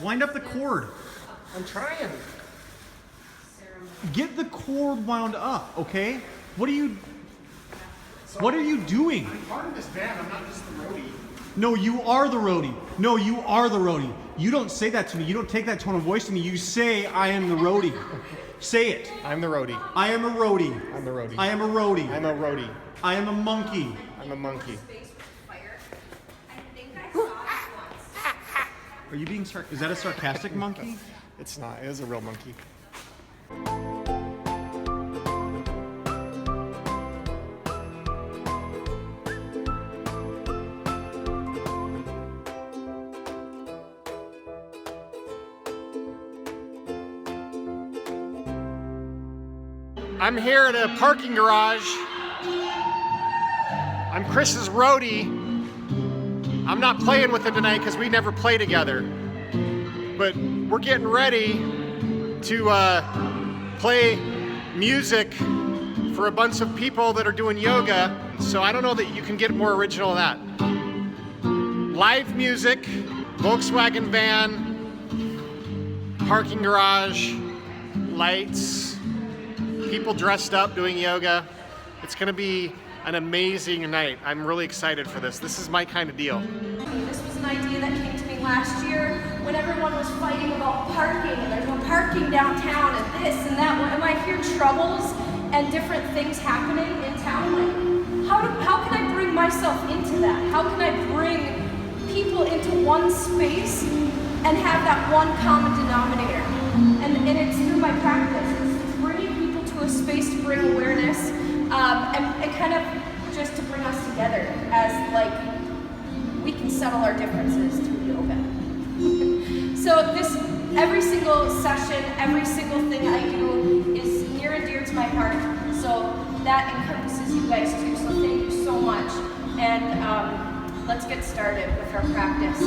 Wind up the cord. I'm trying. Get the cord wound up, okay? What are you doing? I'm part of this band. I'm not just the roadie. No, you are the roadie. No, you are the roadie. You don't say that to me. You don't take that tone of voice to me. You say, I am the roadie. Say it. I'm the roadie. I am a roadie. I'm the roadie. I am a roadie. I'm a roadie. I am a monkey. I'm a monkey. Are you being is that a sarcastic monkey? It's not. It is a real monkey. I'm here at a parking garage. I'm Chris's roadie. I'm not playing with him tonight because we never play together. But we're getting ready to play music for a bunch of people that are doing yoga. So I don't know that you can get more original than that. Live music, Volkswagen van, parking garage, lights, people dressed up doing yoga. It's gonna be an amazing night. I'm really excited for this. This is my kind of deal. This was an idea that came to me last year when everyone was fighting about parking and there's no parking downtown and this and that. When I hear troubles and different things happening in town, like how can I bring myself into that? How can I bring people into one space and have that one common denominator? And it's through my practice. It's bringing people to a space to bring awareness and kind of just to bring us together as like we can settle our differences through yoga. So every single session, every single thing I do is near and dear to my heart. So that encompasses you guys too. So thank you so much. And let's get started with our practice.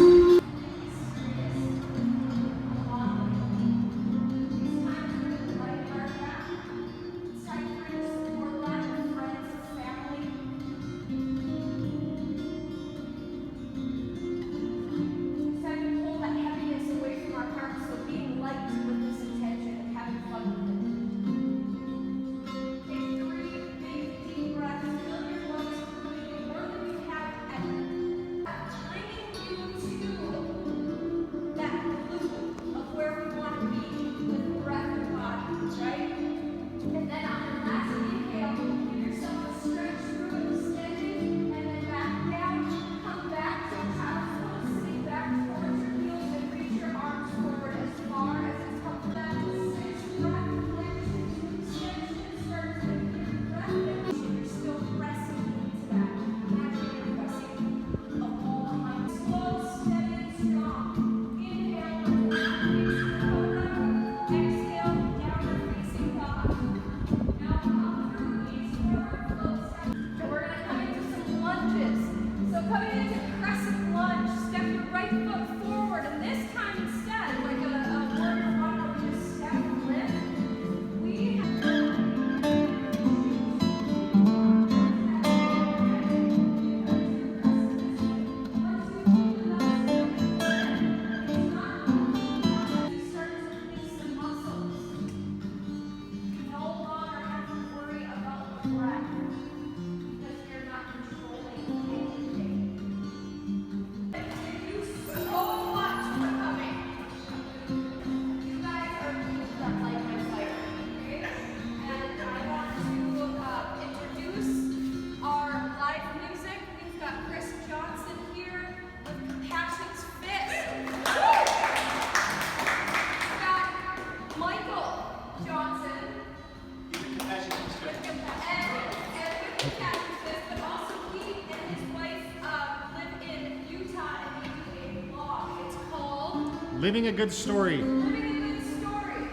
Living a good story. Living a good story.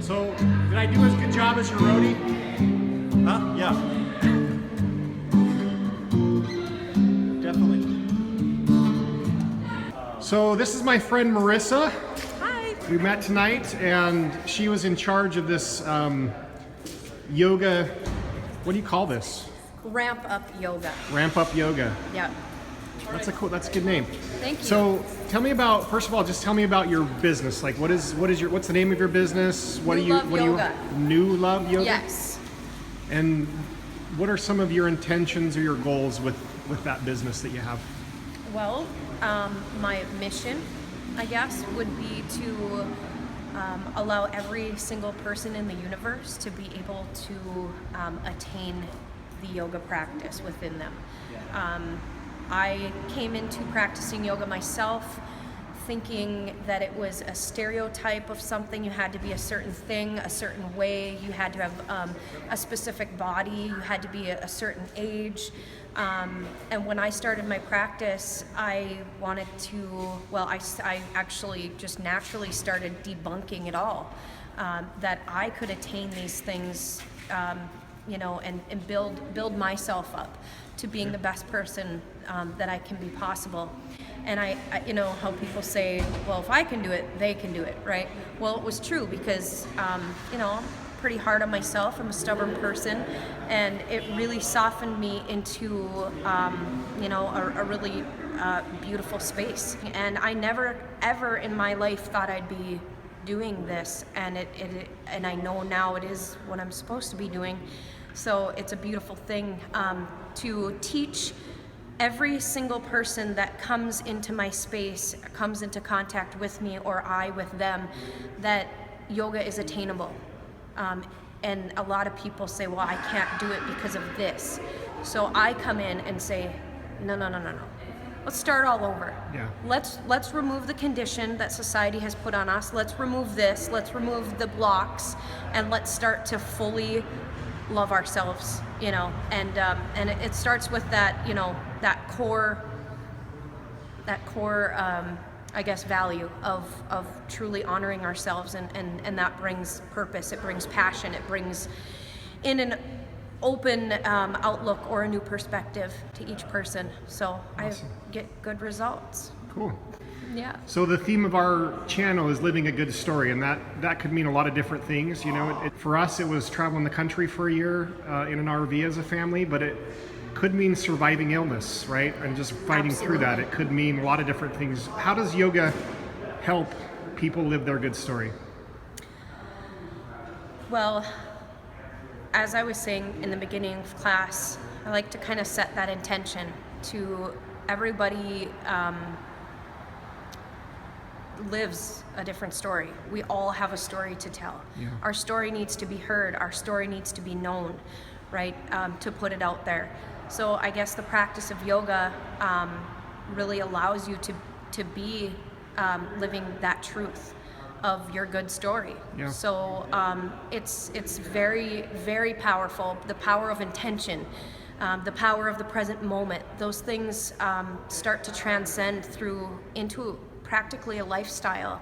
So, did I do as good job as your roadie? Huh? Yeah. Definitely. So this is my friend Marissa. Hi. We met tonight and she was in charge of this yoga, what do you call this? Ramp up yoga. Ramp up yoga. Yeah. That's a good name. Thank you. So tell me about, first of all, just tell me about your business. Like what's the name of your business? What New Love Yoga. New Love Yoga? Yes. And what are some of your intentions or your goals with that business that you have? Well, my mission, I guess, would be to allow every single person in the universe to be able to attain the yoga practice within them. I came into practicing yoga myself thinking that it was a stereotype of something. You had to be a certain thing, a certain way. You had to have a specific body. You had to be a certain age. And when I started my practice, I wanted to, I actually just naturally started debunking it all, that I could attain these things, and build myself up to being the best person that I can be possible. And I how people say, well, if I can do it, they can do it, right? Well, it was true because, I'm pretty hard on myself. I'm a stubborn person, and it really softened me into, a really beautiful space. And I never, ever in my life thought I'd be doing this, and and I know now it is what I'm supposed to be doing. So it's a beautiful thing to teach every single person that comes into my space, comes into contact with me, or I with them, that yoga is attainable. And a lot of people say, well, I can't do it because of this. So I come in and say, no. Let's start all over. Yeah. Let's remove the condition that society has put on us. Let's remove this. Let's remove the blocks, and let's start to fully love ourselves. And it starts with that, that core, I guess, value of truly honoring ourselves, and that brings purpose, it brings passion, it brings in an open outlook or a new perspective to each person. So Awesome. I get good results. Cool. Yeah. So the theme of our channel is living a good story, and that could mean a lot of different things. For us, it was traveling the country for a year in an RV as a family, but it could mean surviving illness, right? And just fighting through that. It could mean a lot of different things. How does yoga help people live their good story? Well, as I was saying in the beginning of class, I like to kind of set that intention to everybody. Lives a different story. We all have a story to tell. Yeah. Our story needs to be heard. Our story needs to be known, right? To put it out there. So I guess the practice of yoga really allows you to be living that truth of your good story. Yeah. So it's very, very powerful. The power of intention, the power of the present moment. Those things start to transcend into practically a lifestyle.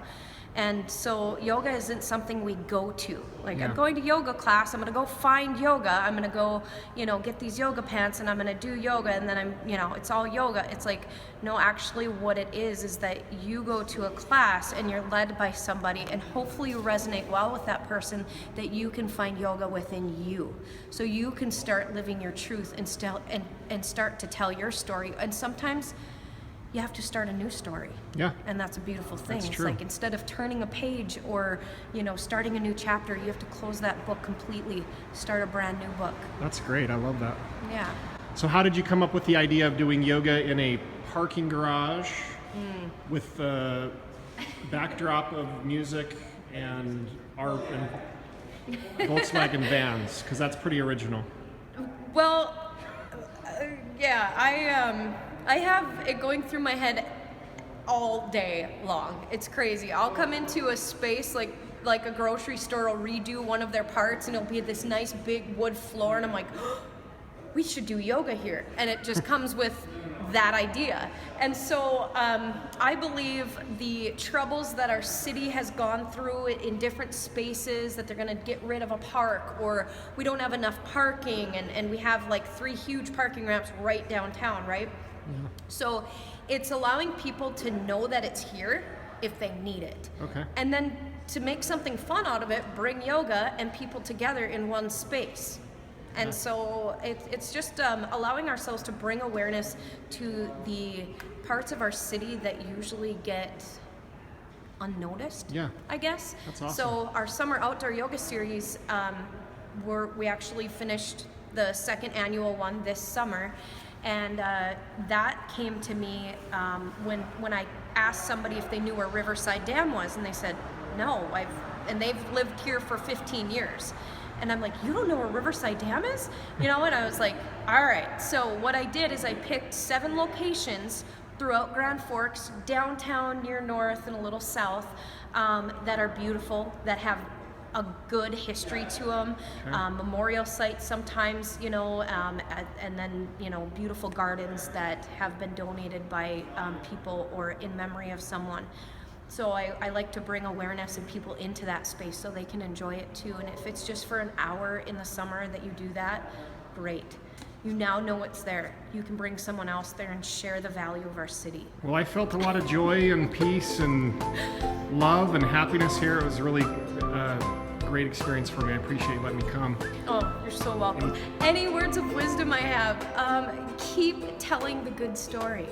And so yoga isn't something we go to. Like, I'm going to yoga class, I'm gonna go find yoga, I'm gonna go, get these yoga pants and I'm gonna do yoga, and then it's all yoga. It's like, no, actually what it is that you go to a class and you're led by somebody, and hopefully you resonate well with that person, that you can find yoga within you. So you can start living your truth and start to tell your story. And sometimes you have to start a new story. Yeah. And that's a beautiful thing. That's It's true. like, instead of turning a page or, starting a new chapter, you have to close that book completely, start a brand new book. That's great. I love that. Yeah. So how did you come up with the idea of doing yoga in a parking garage with the backdrop of music and art and Volkswagen vans? Because that's pretty original. Well, I have it going through my head all day long. It's crazy. I'll come into a space like a grocery store will redo one of their parts, and it'll be this nice big wood floor, and I'm like, oh, we should do yoga here. And it just comes with that idea. And so I believe the troubles that our city has gone through in different spaces, that they're going to get rid of a park, or we don't have enough parking, and we have like 3 huge parking ramps right downtown, right? Yeah. So it's allowing people to know that it's here if they need it. Okay. And then to make something fun out of it, bring yoga and people together in one space. And so it's just allowing ourselves to bring awareness to the parts of our city that usually get unnoticed. Yeah. I guess. That's awesome. So our summer outdoor yoga series, we actually finished the second annual one this summer, and that came to me when I asked somebody if they knew where Riverside Dam was, and they said no. And they've lived here for 15 years. And I'm like, you don't know where Riverside Dam is? And I was like, all right. So what I did is I picked 7 locations throughout Grand Forks, downtown, near north, and a little south, that are beautiful, that have a good history to them, memorial sites sometimes, and then, beautiful gardens that have been donated by people or in memory of someone. So I like to bring awareness and people into that space so they can enjoy it too. And if it's just for an hour in the summer that you do that, great. You now know it's there. You can bring someone else there and share the value of our city. Well, I felt a lot of joy and peace and love and happiness here. It was really a great experience for me. I appreciate you letting me come. Oh, you're so welcome. Any words of wisdom I have, keep telling the good story.